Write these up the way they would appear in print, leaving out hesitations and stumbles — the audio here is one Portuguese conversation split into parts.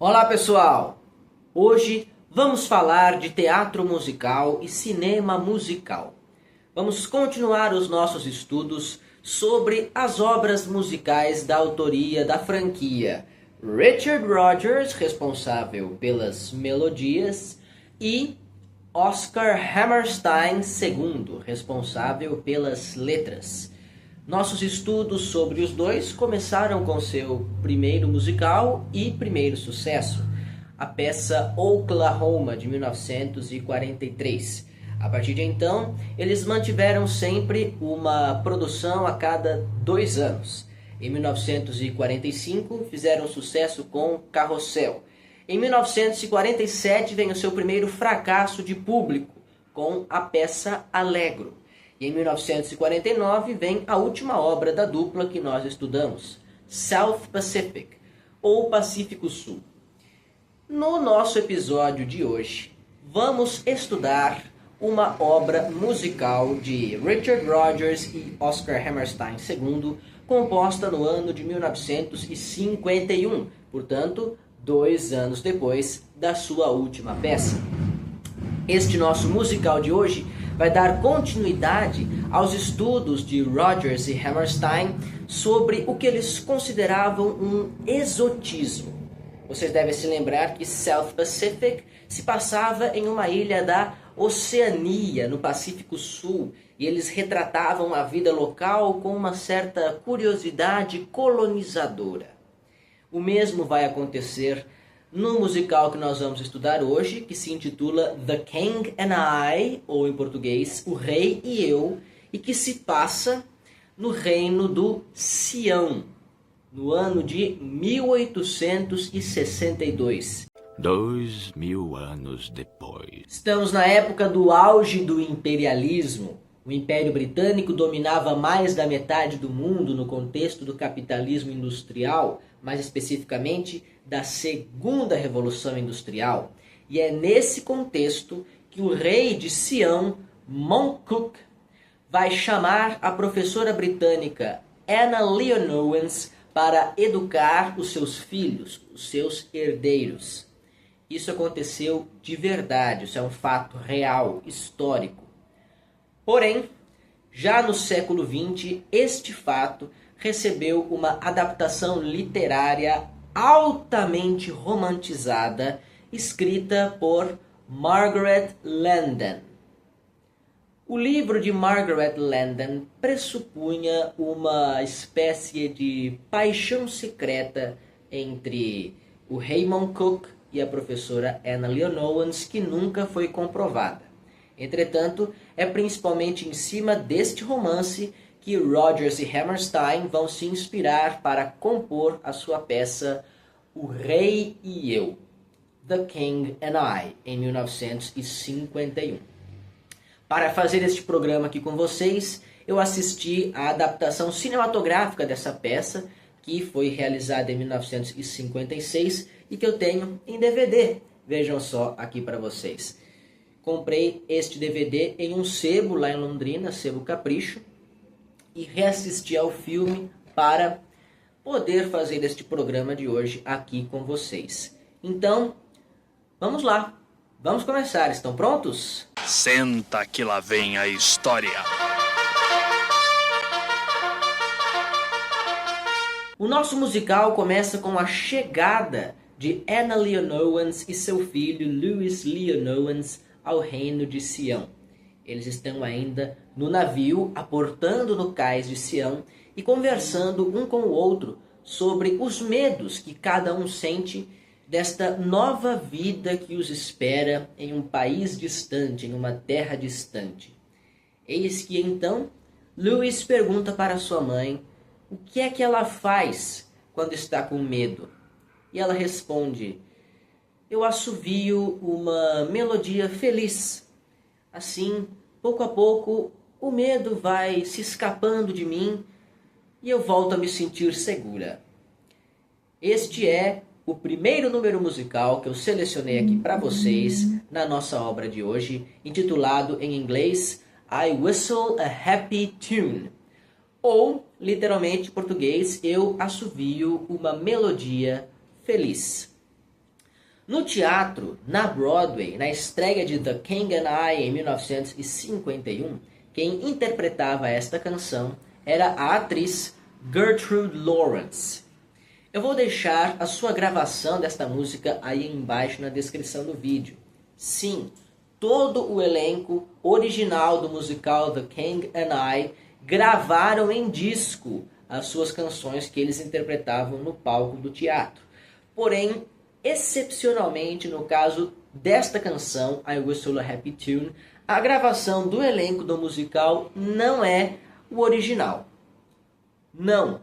Olá pessoal! Hoje vamos falar de teatro musical e cinema musical. Vamos continuar os nossos estudos sobre as obras musicais da autoria da franquia Richard Rodgers, responsável pelas melodias, e Oscar Hammerstein II, responsável pelas letras. Nossos estudos sobre os dois começaram com seu primeiro musical e primeiro sucesso, a peça Oklahoma, de 1943. A partir de então, eles mantiveram sempre uma produção a cada 2 anos. Em 1945, fizeram sucesso com Carrossel. Em 1947, vem o seu primeiro fracasso de público, com a peça Allegro. E em 1949 vem a última obra da dupla que nós estudamos, South Pacific, ou Pacífico Sul. No nosso episódio de hoje, vamos estudar uma obra musical de Richard Rodgers e Oscar Hammerstein II, composta no ano de 1951, portanto, 2 anos depois da sua última peça. Este nosso musical de hoje vai dar continuidade aos estudos de Rodgers e Hammerstein sobre o que eles consideravam um exotismo. Vocês devem se lembrar que South Pacific se passava em uma ilha da Oceania, no Pacífico Sul, e eles retratavam a vida local com uma certa curiosidade colonizadora. O mesmo vai acontecer no musical que nós vamos estudar hoje, que se intitula The King and I, ou em português, O Rei e Eu, e que se passa no reino do Sião, no ano de 1862. 2000 anos depois. Estamos na época do auge do imperialismo. O Império Britânico dominava mais da metade do mundo no contexto do capitalismo industrial, mais especificamente da Segunda Revolução Industrial. E é nesse contexto que o rei de Sião, Mongkok, vai chamar a professora britânica Anna Leonowens para educar os seus filhos, os seus herdeiros. Isso aconteceu de verdade, isso é um fato real, histórico. Porém, já no século XX, este fato recebeu uma adaptação literária altamente romantizada, escrita por Margaret Landon. O livro de Margaret Landon pressupunha uma espécie de paixão secreta entre o rei Mongkok e a professora Anna Leonowens, que nunca foi comprovada. Entretanto, é principalmente em cima deste romance que Rodgers e Hammerstein vão se inspirar para compor a sua peça O Rei e Eu, The King and I, em 1951. Para fazer este programa aqui com vocês, eu assisti à adaptação cinematográfica dessa peça, que foi realizada em 1956 e que eu tenho em DVD. Vejam só aqui para vocês. Comprei este DVD em um sebo lá em Londrina, Sebo Capricho, e reassisti ao filme para poder fazer este programa de hoje aqui com vocês. Então, vamos lá. Vamos começar. Estão prontos? Senta que lá vem a história. O nosso musical começa com a chegada de Anna Leonowens e seu filho Louis Leonowens ao reino de Sião. Eles estão ainda no navio, aportando no cais de Sião e conversando um com o outro sobre os medos que cada um sente desta nova vida que os espera em um país distante, em uma terra distante. Eis que então Louis pergunta para sua mãe o que é que ela faz quando está com medo. E ela responde: eu assovio uma melodia feliz. Assim, pouco a pouco, o medo vai se escapando de mim e eu volto a me sentir segura. Este é o primeiro número musical que eu selecionei aqui para vocês na nossa obra de hoje, intitulado em inglês I Whistle a Happy Tune, ou, literalmente em português, eu assovio uma melodia feliz. No teatro, na Broadway, na estreia de The King and I em 1951, quem interpretava esta canção era a atriz Gertrude Lawrence. Eu vou deixar a sua gravação desta música aí embaixo na descrição do vídeo. Sim, todo o elenco original do musical The King and I gravaram em disco as suas canções que eles interpretavam no palco do teatro. Porém, excepcionalmente no caso desta canção, I Whistle a Happy Tune, a gravação do elenco do musical não é o original. Não.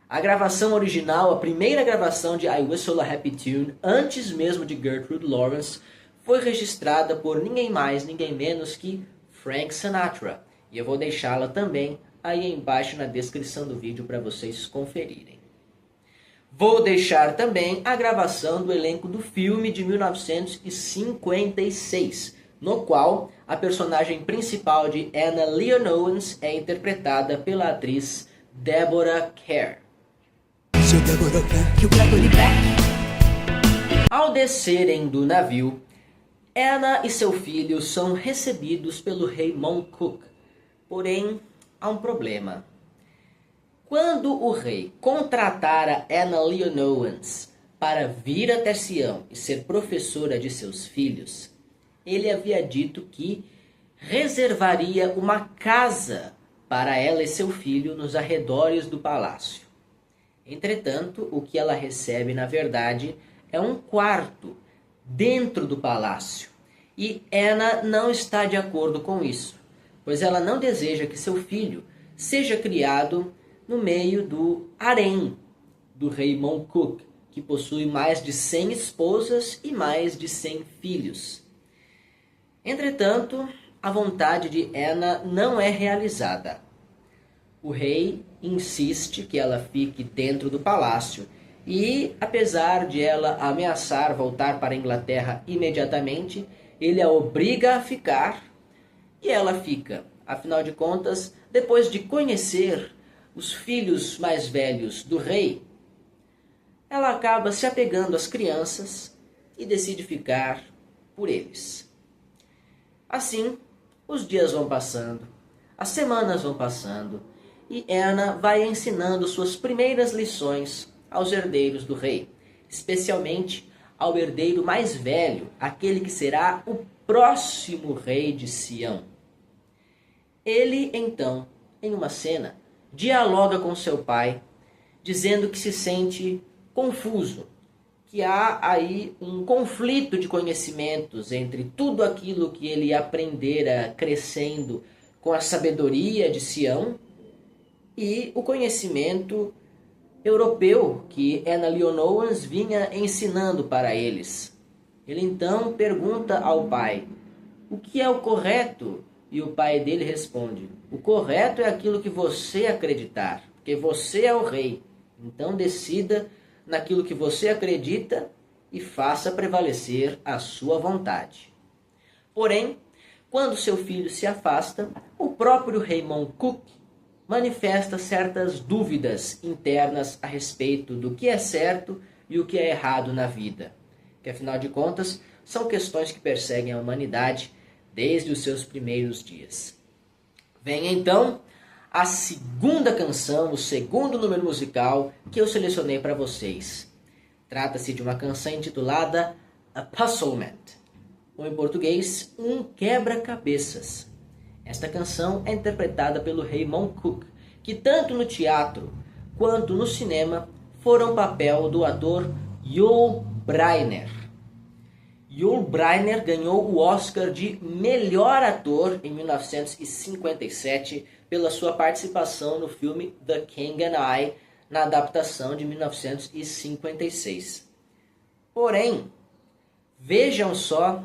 A gravação original, a primeira gravação de I Whistle a Happy Tune, antes mesmo de Gertrude Lawrence, foi registrada por ninguém mais, ninguém menos que Frank Sinatra. E eu vou deixá-la também aí embaixo na descrição do vídeo para vocês conferirem. Vou deixar também a gravação do elenco do filme de 1956, no qual a personagem principal de Anna Leon Owens é interpretada pela atriz Deborah Kerr. Ao descerem do navio, Anna e seu filho são recebidos pelo rei Moncook. Porém, há um problema. Quando o rei contratara Anna Leon Owens para vir até Sião e ser professora de seus filhos, ele havia dito que reservaria uma casa para ela e seu filho nos arredores do palácio. Entretanto, o que ela recebe, na verdade, é um quarto dentro do palácio. E Anna não está de acordo com isso, pois ela não deseja que seu filho seja criado no meio do harém do rei Moncook, que possui mais de 100 esposas e mais de 100 filhos. Entretanto, a vontade de Anna não é realizada. O rei insiste que ela fique dentro do palácio e, apesar de ela ameaçar voltar para a Inglaterra imediatamente, ele a obriga a ficar e ela fica. Afinal de contas, depois de conhecer os filhos mais velhos do rei, ela acaba se apegando às crianças e decide ficar por eles. Assim, os dias vão passando, as semanas vão passando, e Anna vai ensinando suas primeiras lições aos herdeiros do rei, especialmente ao herdeiro mais velho, aquele que será o próximo rei de Sião. Ele, então, em uma cena, dialoga com seu pai, dizendo que se sente confuso, que há aí um conflito de conhecimentos entre tudo aquilo que ele aprendera crescendo com a sabedoria de Sião e o conhecimento europeu que Anna Leon Owens vinha ensinando para eles. Ele então pergunta ao pai: o que é o correto? E o pai dele responde: o correto é aquilo que você acreditar, porque você é o rei. Então decida naquilo que você acredita e faça prevalecer a sua vontade. Porém, quando seu filho se afasta, o próprio rei Moncook manifesta certas dúvidas internas a respeito do que é certo e o que é errado na vida, que afinal de contas são questões que perseguem a humanidade desde os seus primeiros dias. Vem então a segunda canção, o segundo número musical que eu selecionei para vocês. Trata-se de uma canção intitulada A Puzzlement, ou em português, Um Quebra-Cabeças. Esta canção é interpretada pelo rei Moncook, que tanto no teatro quanto no cinema foram papel do ator Yul Brynner. Yul Brynner ganhou o Oscar de melhor ator em 1957 pela sua participação no filme The King and I, na adaptação de 1956. Porém, vejam só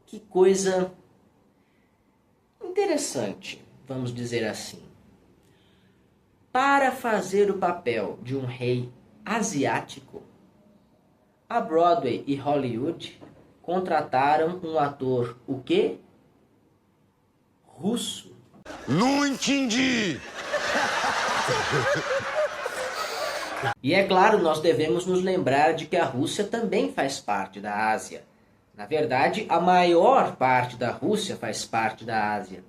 que coisa interessante, vamos dizer assim. Para fazer o papel de um rei asiático, a Broadway e Hollywood contrataram um ator, o quê? Russo. Não entendi! E é claro, nós devemos nos lembrar de que a Rússia também faz parte da Ásia. Na verdade, a maior parte da Rússia faz parte da Ásia.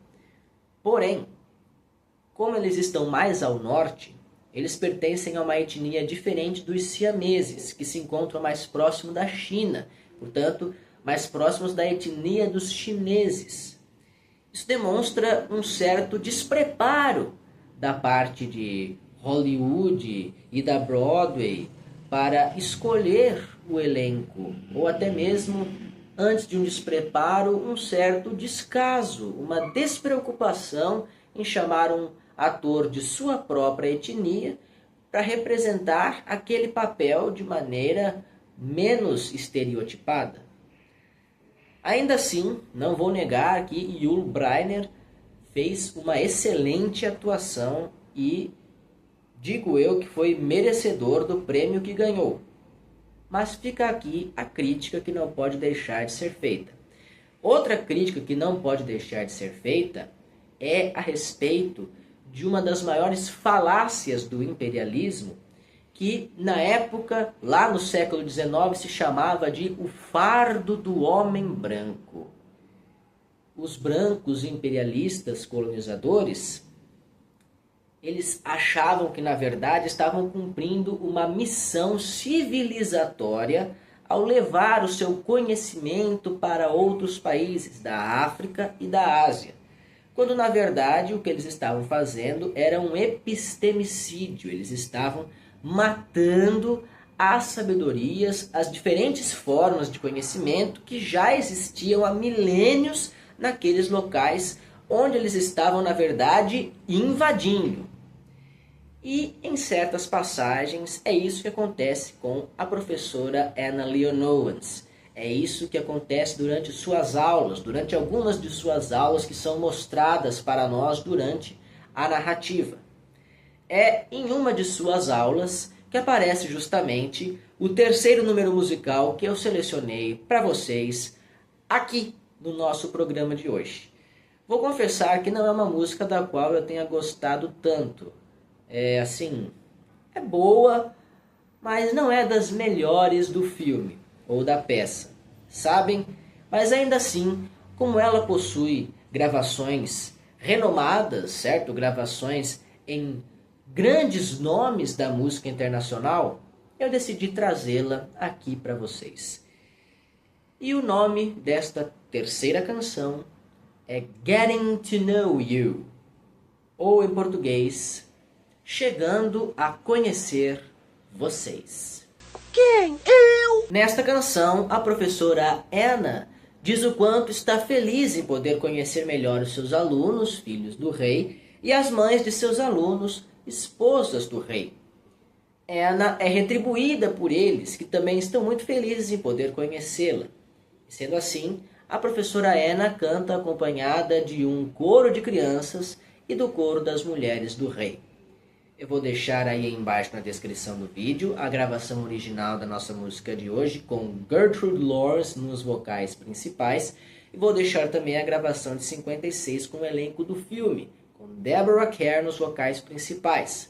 Porém, como eles estão mais ao norte, eles pertencem a uma etnia diferente dos siameses, que se encontram mais próximo da China, portanto, mais próximos da etnia dos chineses. Isso demonstra um certo despreparo da parte de Hollywood e da Broadway para escolher o elenco, ou até mesmo, antes de um despreparo, um certo descaso, uma despreocupação em chamar um ator de sua própria etnia para representar aquele papel de maneira menos estereotipada. Ainda assim, não vou negar que Yul Brynner fez uma excelente atuação e digo eu que foi merecedor do prêmio que ganhou. Mas fica aqui a crítica que não pode deixar de ser feita. Outra crítica que não pode deixar de ser feita é a respeito de uma das maiores falácias do imperialismo, que na época, lá no século XIX, se chamava de o fardo do homem branco. Os brancos imperialistas colonizadores, eles achavam que na verdade estavam cumprindo uma missão civilizatória ao levar o seu conhecimento para outros países da África e da Ásia, quando na verdade o que eles estavam fazendo era um epistemicídio. Eles estavam matando as sabedorias, as diferentes formas de conhecimento que já existiam há milênios naqueles locais onde eles estavam, na verdade, invadindo. E em certas passagens é isso que acontece com a professora Anna Leonowens. É isso que acontece durante suas aulas, durante algumas de suas aulas que são mostradas para nós durante a narrativa. É em uma de suas aulas que aparece justamente o terceiro número musical que eu selecionei para vocês aqui no nosso programa de hoje. Vou confessar que não é uma música da qual eu tenha gostado tanto. É boa, mas não é das melhores do filme ou da peça, sabem? Mas ainda assim, como ela possui gravações renomadas, certo? Gravações em grandes nomes da música internacional, eu decidi trazê-la aqui para vocês. E o nome desta terceira canção é Getting to Know You, ou em português, Chegando a Conhecer Vocês. Quem? Eu? Nesta canção, a professora Anna diz o quanto está feliz em poder conhecer melhor os seus alunos, filhos do rei, e as mães de seus alunos, esposas do rei. Anna é retribuída por eles, que também estão muito felizes em poder conhecê-la. E sendo assim, a professora Anna canta acompanhada de um coro de crianças e do coro das mulheres do rei. Eu vou deixar aí embaixo na descrição do vídeo a gravação original da nossa música de hoje, com Gertrude Lawrence nos vocais principais, e vou deixar também a gravação de 56 com o elenco do filme, com Deborah Kerr nos vocais principais.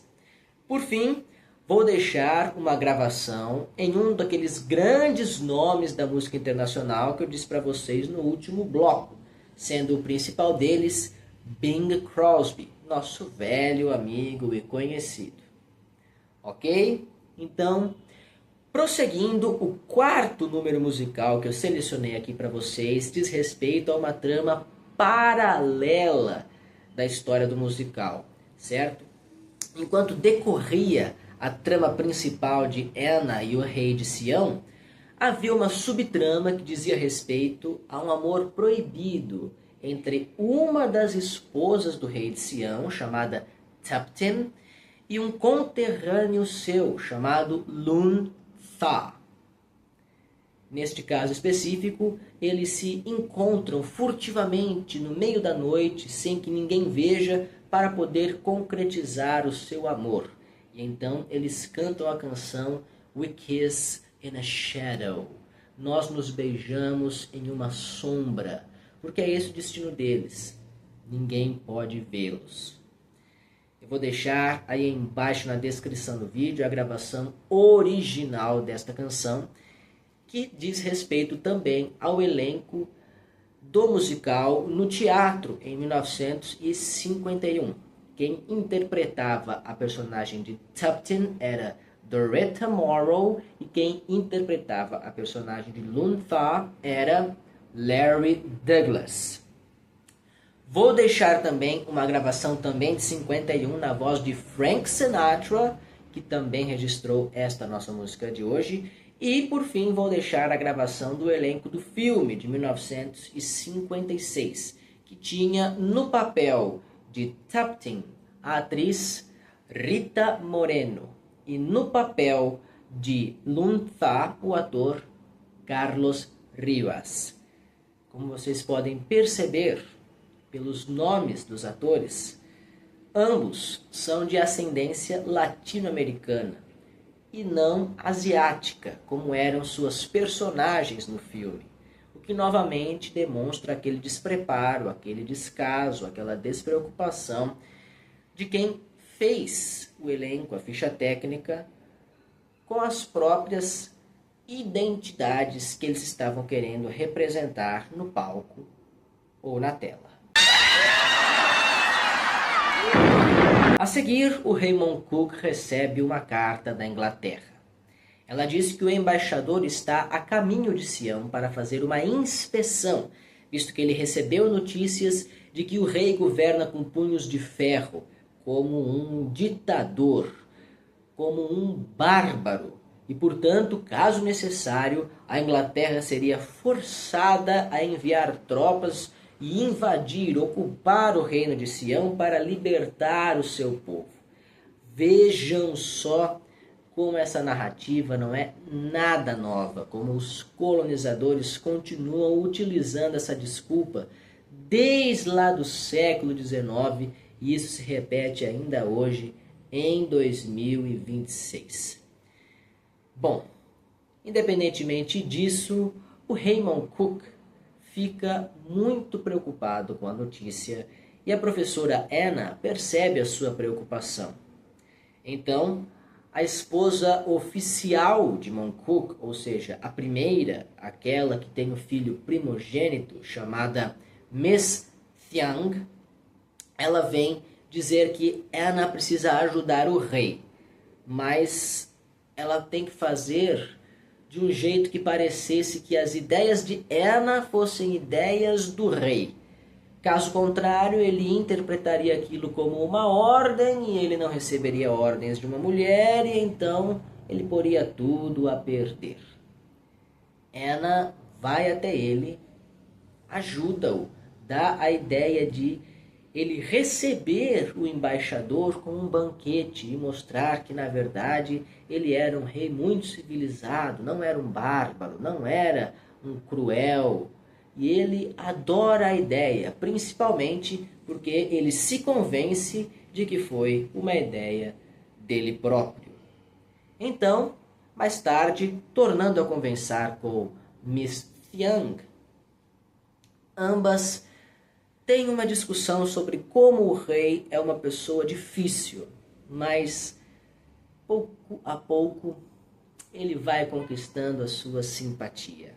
Por fim, vou deixar uma gravação em um daqueles grandes nomes da música internacional que eu disse para vocês no último bloco, sendo o principal deles Bing Crosby, nosso velho amigo e conhecido. Ok? Então, prosseguindo, o quarto número musical que eu selecionei aqui para vocês diz respeito a uma trama paralela da história do musical, certo? Enquanto decorria a trama principal de Anna e o Rei de Sião, havia uma subtrama que dizia respeito a um amor proibido entre uma das esposas do rei de Sião, chamada Tuptim, e um conterrâneo seu, chamado Lun Thar. Neste caso específico, eles se encontram furtivamente no meio da noite, sem que ninguém veja, para poder concretizar o seu amor. E então eles cantam a canção We Kiss in a Shadow. Nós nos beijamos em uma sombra, porque é esse o destino deles. Ninguém pode vê-los. Eu Eu vou deixar aí embaixo na descrição do vídeo a gravação original desta canção, que diz respeito também ao elenco do musical no teatro em 1951. Quem interpretava a personagem de Tuptim era Doretta Morrow e quem interpretava a personagem de Lun Thar era Larry Douglas. Vou deixar também uma gravação também de 51 na voz de Frank Sinatra, que também registrou esta nossa música de hoje. E, por fim, vou deixar a gravação do elenco do filme de 1956, que tinha no papel de Tuptim a atriz Rita Moreno e no papel de Lun Thar o ator Carlos Rivas. Como vocês podem perceber pelos nomes dos atores, ambos são de ascendência latino-americana e não asiática, como eram suas personagens no filme, o que novamente demonstra aquele despreparo, aquele descaso, aquela despreocupação de quem fez o elenco, a ficha técnica, com as próprias identidades que eles estavam querendo representar no palco ou na tela. A seguir, o Raymond Cook recebe uma carta da Inglaterra. Ela diz que o embaixador está a caminho de Sião para fazer uma inspeção, visto que ele recebeu notícias de que o rei governa com punhos de ferro, como um ditador, como um bárbaro, e, portanto, caso necessário, a Inglaterra seria forçada a enviar tropas e invadir, ocupar o reino de Sião para libertar o seu povo. Vejam só como essa narrativa não é nada nova, como os colonizadores continuam utilizando essa desculpa desde lá do século XIX, e isso se repete ainda hoje em 2026. Bom, independentemente disso, o Raymond Cook fica muito preocupado com a notícia e a professora Anna percebe a sua preocupação. Então, a esposa oficial de Moncook, ou seja, a primeira, aquela que tem o filho primogênito, chamada Miss Thiang, ela vem dizer que Anna precisa ajudar o rei, mas ela tem que fazer de um jeito que parecesse que as ideias de Anna fossem ideias do rei. Caso contrário, ele interpretaria aquilo como uma ordem e ele não receberia ordens de uma mulher e então ele poria tudo a perder. Anna vai até ele, ajuda-o, dá a ideia de ele receber o embaixador com um banquete e mostrar que, na verdade, ele era um rei muito civilizado, não era um bárbaro, não era um cruel. E ele adora a ideia, principalmente porque ele se convence de que foi uma ideia dele próprio. Então, mais tarde, tornando a conversar com Miss Thiang, ambas têm uma discussão sobre como o rei é uma pessoa difícil, mas pouco a pouco ele vai conquistando a sua simpatia.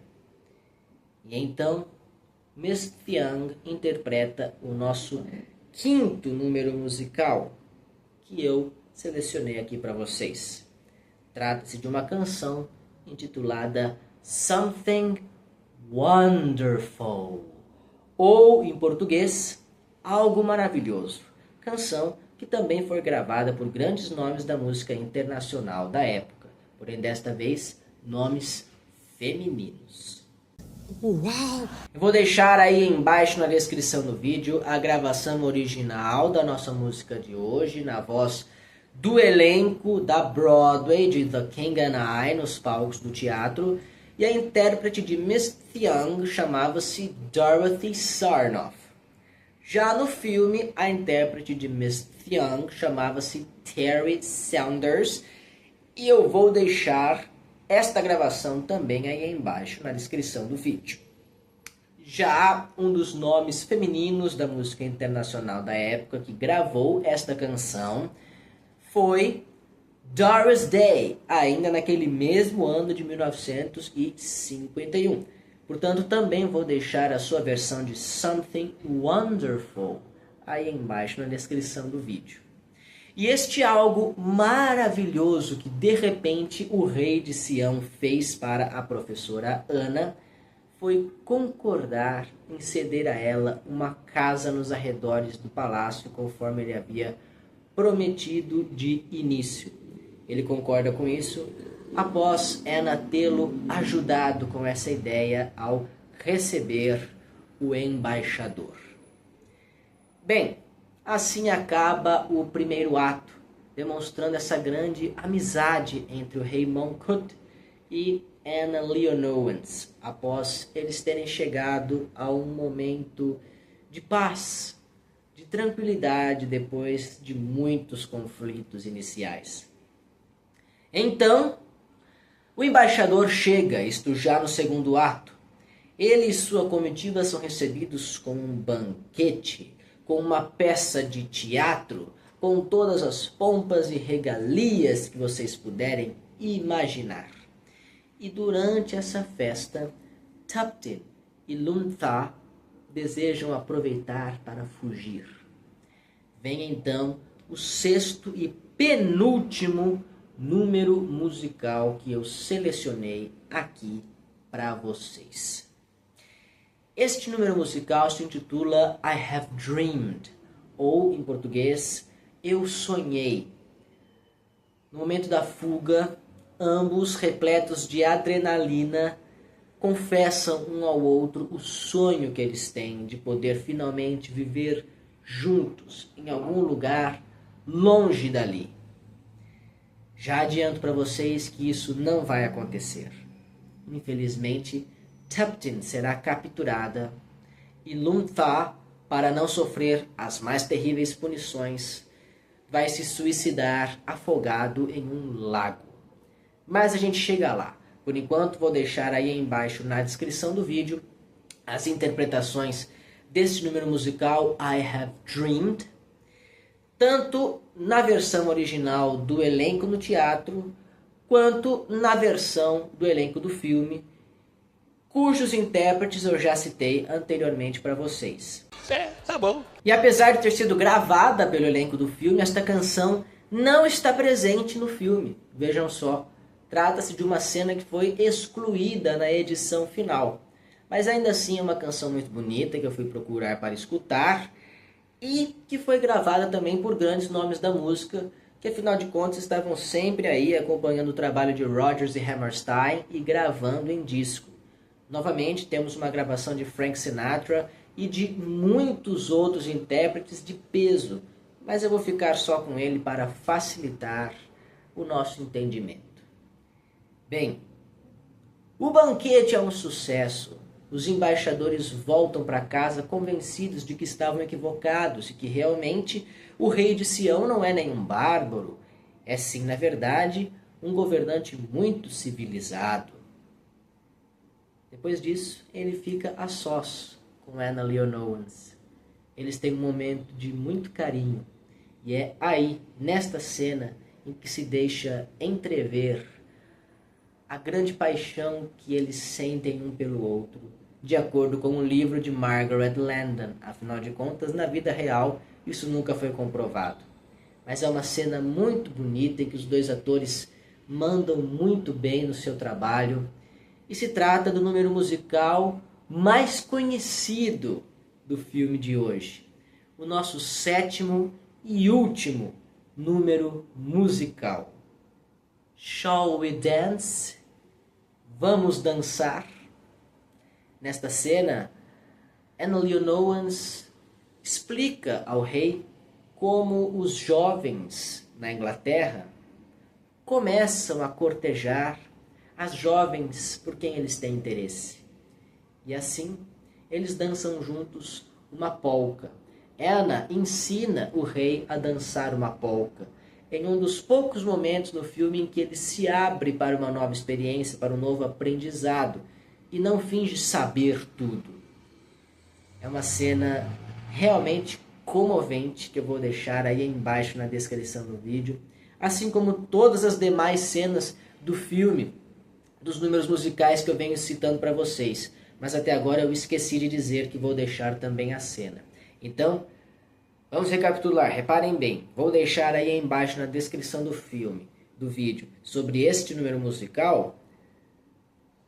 E então, Miss Thiang interpreta o nosso quinto número musical, que eu selecionei aqui para vocês. Trata-se de uma canção intitulada Something Wonderful, ou, em português, Algo Maravilhoso. Canção que também foi gravada por grandes nomes da música internacional da época, porém desta vez nomes femininos. Uau! Eu vou deixar aí embaixo na descrição do vídeo a gravação original da nossa música de hoje, na voz do elenco da Broadway, de The King and I, nos palcos do teatro, e a intérprete de Miss Thiang chamava-se Dorothy Sarnoff. Já no filme, a intérprete de Miss Thiang chamava-se Terry Saunders, e eu vou deixar esta gravação também aí embaixo na descrição do vídeo. Já um dos nomes femininos da música internacional da época que gravou esta canção foi Doris Day, ainda naquele mesmo ano de 1951. Portanto, também vou deixar a sua versão de Something Wonderful aí embaixo na descrição do vídeo. E este algo maravilhoso que de repente o rei de Sião fez para a professora Ana foi concordar em ceder a ela uma casa nos arredores do palácio, conforme ele havia prometido de início. Ele concorda com isso após Ana tê-lo ajudado com essa ideia ao receber o embaixador. Bem, assim acaba o primeiro ato, demonstrando essa grande amizade entre o rei Mongkut e Anna Leonowens, após eles terem chegado a um momento de paz, de tranquilidade depois de muitos conflitos iniciais. Então, o embaixador chega, isto já no segundo ato. Ele e sua comitiva são recebidos com um banquete, com uma peça de teatro, com todas as pompas e regalias que vocês puderem imaginar. E durante essa festa, Tuptim e Luntha desejam aproveitar para fugir. Vem então o sexto e penúltimo número musical que eu selecionei aqui para vocês. Este número musical se intitula I Have Dreamed, ou em português, Eu Sonhei. No momento da fuga, ambos, repletos de adrenalina, confessam um ao outro o sonho que eles têm de poder finalmente viver juntos em algum lugar longe dali. Já adianto para vocês que isso não vai acontecer. Infelizmente, Tuptim será capturada e Luntha, para não sofrer as mais terríveis punições, vai se suicidar afogado em um lago. Mas a gente chega lá. Por enquanto, vou deixar aí embaixo na descrição do vídeo as interpretações desse número musical I Have Dreamed, tanto na versão original do elenco no teatro, quanto na versão do elenco do filme, cujos intérpretes eu já citei anteriormente para vocês. Tá bom. E apesar de ter sido gravada pelo elenco do filme, esta canção não está presente no filme. Vejam só, trata-se de uma cena que foi excluída na edição final. Mas ainda assim é uma canção muito bonita que eu fui procurar para escutar e que foi gravada também por grandes nomes da música, que afinal de contas estavam sempre aí acompanhando o trabalho de Rodgers e Hammerstein e gravando em disco. Novamente temos uma gravação de Frank Sinatra e de muitos outros intérpretes de peso, mas eu vou ficar só com ele para facilitar o nosso entendimento. Bem, o banquete é um sucesso. Os embaixadores voltam para casa convencidos de que estavam equivocados e que realmente o rei de Sião não é nenhum bárbaro. É sim, na verdade, um governante muito civilizado. Depois disso, ele fica a sós com Anna Leonowens. Eles têm um momento de muito carinho. E é aí, nesta cena, em que se deixa entrever a grande paixão que eles sentem um pelo outro, de acordo com o livro de Margaret Landon. Afinal de contas, na vida real, isso nunca foi comprovado. Mas é uma cena muito bonita em que os dois atores mandam muito bem no seu trabalho. E se trata do número musical mais conhecido do filme de hoje. O nosso sétimo e último número musical. Shall we dance? Vamos dançar? Nesta cena, Anna Leonowens explica ao rei como os jovens na Inglaterra começam a cortejar as jovens por quem eles têm interesse. E assim, eles dançam juntos uma polca. Anna ensina o rei a dançar uma polca, em um dos poucos momentos no filme em que ele se abre para uma nova experiência, para um novo aprendizado, e não finge saber tudo. É uma cena realmente comovente que eu vou deixar aí embaixo na descrição do vídeo, assim como todas as demais cenas do filme, dos números musicais que eu venho citando para vocês. Mas até agora eu esqueci de dizer que vou deixar também a cena. Então, vamos recapitular. Reparem bem, vou deixar aí embaixo na descrição do filme, do vídeo, sobre este número musical,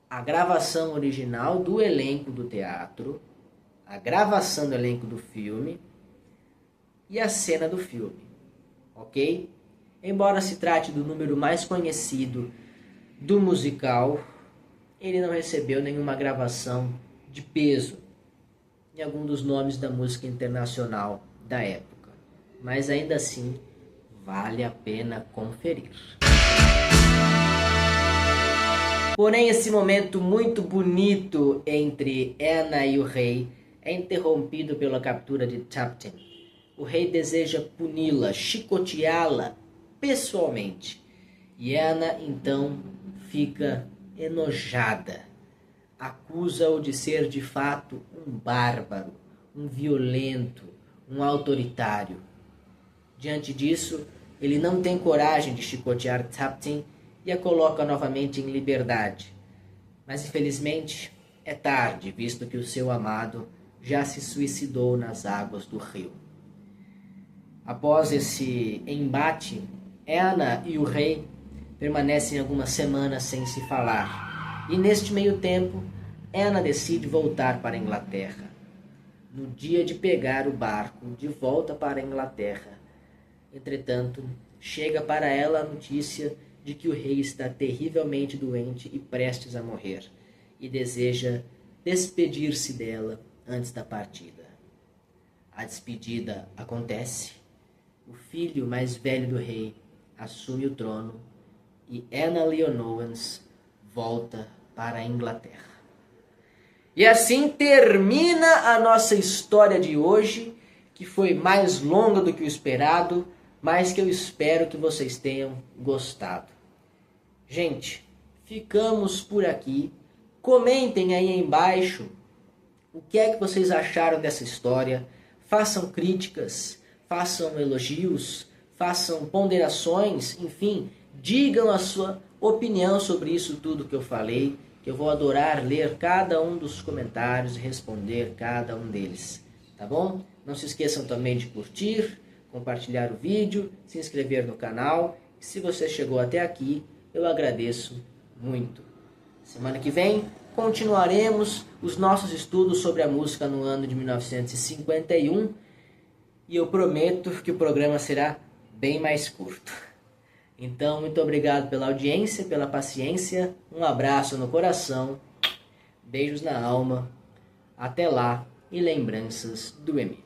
a gravação original do elenco do teatro, a gravação do elenco do filme e a cena do filme, ok? Embora se trate do número mais conhecido do musical, ele não recebeu nenhuma gravação de peso em algum dos nomes da música internacional da época. Mas ainda assim, vale a pena conferir. Porém, esse momento muito bonito entre Anna e o rei é interrompido pela captura de Tuptim. O rei deseja puni-la, chicoteá-la pessoalmente. E Anna, então, fica enojada. Acusa-o de ser, de fato, um bárbaro, um violento, um autoritário. Diante disso, ele não tem coragem de chicotear Tuptim e a coloca novamente em liberdade. Mas, infelizmente, é tarde, visto que o seu amado já se suicidou nas águas do rio. Após esse embate, Anna e o rei permanecem algumas semanas sem se falar. E neste meio tempo, Anna decide voltar para a Inglaterra. No dia de pegar o barco de volta para a Inglaterra, entretanto, chega para ela a notícia de que o rei está terrivelmente doente e prestes a morrer, e deseja despedir-se dela antes da partida. A despedida acontece, o filho mais velho do rei assume o trono e Anna Leonowens volta para a Inglaterra. E assim termina a nossa história de hoje, que foi mais longa do que o esperado, mas que eu espero que vocês tenham gostado. Gente, ficamos por aqui. Comentem aí embaixo o que é que vocês acharam dessa história. Façam críticas, façam elogios, façam ponderações, enfim, digam a sua opinião sobre isso tudo que eu falei, que eu vou adorar ler cada um dos comentários e responder cada um deles, tá bom? Não se esqueçam também de curtir, compartilhar o vídeo, se inscrever no canal. E se você chegou até aqui, eu agradeço muito. Semana que vem continuaremos os nossos estudos sobre a música no ano de 1951 e eu prometo que o programa será bem mais curto. Então, muito obrigado pela audiência, pela paciência, um abraço no coração, beijos na alma, até lá e lembranças do Emir.